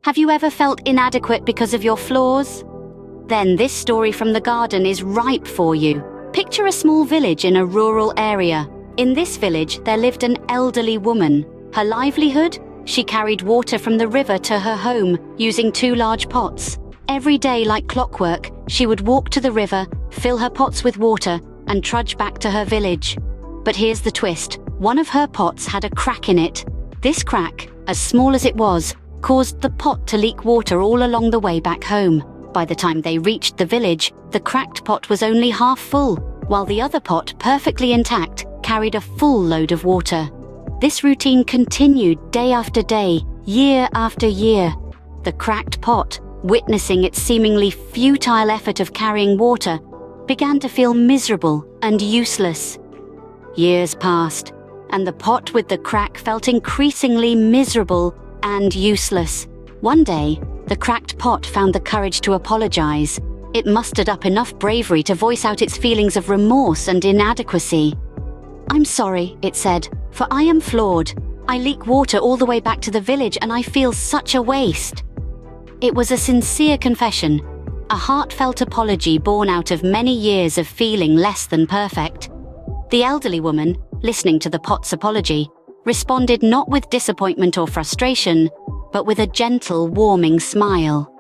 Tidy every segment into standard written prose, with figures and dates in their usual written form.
Have you ever felt inadequate because of your flaws? Then this story from the garden is ripe for you. Picture a small village in a rural area. In this village, there lived an elderly woman. Her livelihood? She carried water from the river to her home using 2 large pots. Every day, like clockwork, she would walk to the river, fill her pots with water, and trudge back to her village. But here's the twist. One of her pots had a crack in it. This crack, as small as it was, caused the pot to leak water all along the way back home. By the time they reached the village, the cracked pot was only half full, while the other pot, perfectly intact, carried a full load of water. This routine continued day after day, year after year. The cracked pot, witnessing its seemingly futile effort of carrying water, began to feel miserable and useless. Years passed, and the pot with the crack felt increasingly miserable and useless. One day, the cracked pot found the courage to apologize. It mustered up enough bravery to voice out its feelings of remorse and inadequacy. "I'm sorry," it said, "for I am flawed. I leak water all the way back to the village and I feel such a waste." It was a sincere confession, a heartfelt apology born out of many years of feeling less than perfect. The elderly woman, listening to the pot's apology, responded not with disappointment or frustration, but with a gentle, warming smile.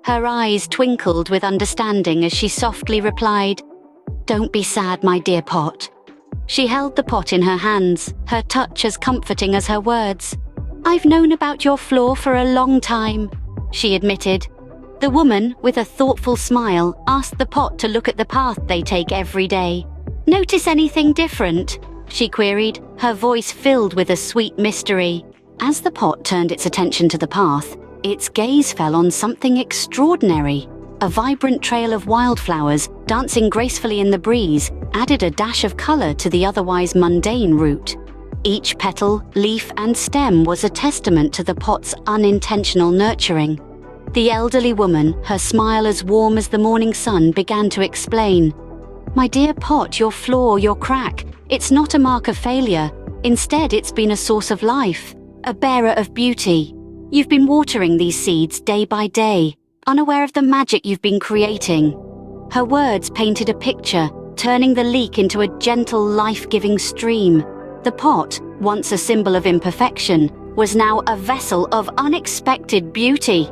Her eyes twinkled with understanding as she softly replied, "Don't be sad, my dear pot." She held the pot in her hands, her touch as comforting as her words. "I've known about your flaw for a long time," she admitted. The woman, with a thoughtful smile, asked the pot to look at the path they take every day. "Notice anything different?" she queried, her voice filled with a sweet mystery. As the pot turned its attention to the path, its gaze fell on something extraordinary. A vibrant trail of wildflowers, dancing gracefully in the breeze, added a dash of color to the otherwise mundane route. Each petal, leaf, and stem was a testament to the pot's unintentional nurturing. The elderly woman, her smile as warm as the morning sun, began to explain. "My dear pot, your flaw, your crack, it's not a mark of failure. Instead, it's been a source of life, a bearer of beauty. You've been watering these seeds day by day, unaware of the magic you've been creating." Her words painted a picture, turning the leak into a gentle, life-giving stream. The pot, once a symbol of imperfection, was now a vessel of unexpected beauty.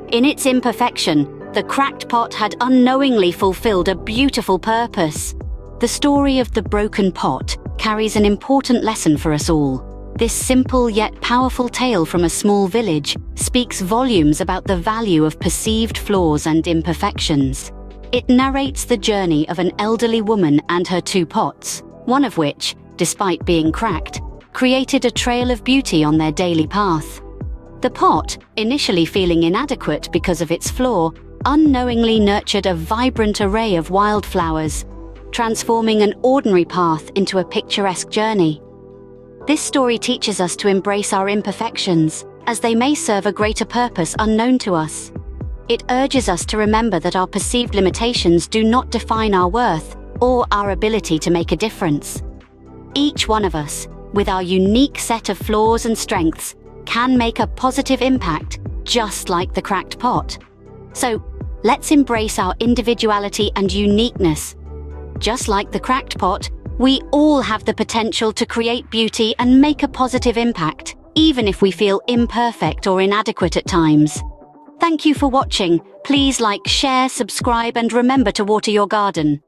In its imperfection, the cracked pot had unknowingly fulfilled a beautiful purpose. The story of the broken pot carries an important lesson for us all. This simple yet powerful tale from a small village speaks volumes about the value of perceived flaws and imperfections. It narrates the journey of an elderly woman and her 2 pots, one of which, despite being cracked, created a trail of beauty on their daily path. The pot, initially feeling inadequate because of its flaw, unknowingly nurtured a vibrant array of wildflowers, transforming an ordinary path into a picturesque journey. This story teaches us to embrace our imperfections, as they may serve a greater purpose unknown to us. It urges us to remember that our perceived limitations do not define our worth or our ability to make a difference. Each one of us, with our unique set of flaws and strengths, can make a positive impact, just like the cracked pot. So, let's embrace our individuality and uniqueness. Just like the cracked pot, we all have the potential to create beauty and make a positive impact, even if we feel imperfect or inadequate at times. Thank you for watching. Please like, share, subscribe, and remember to water your garden.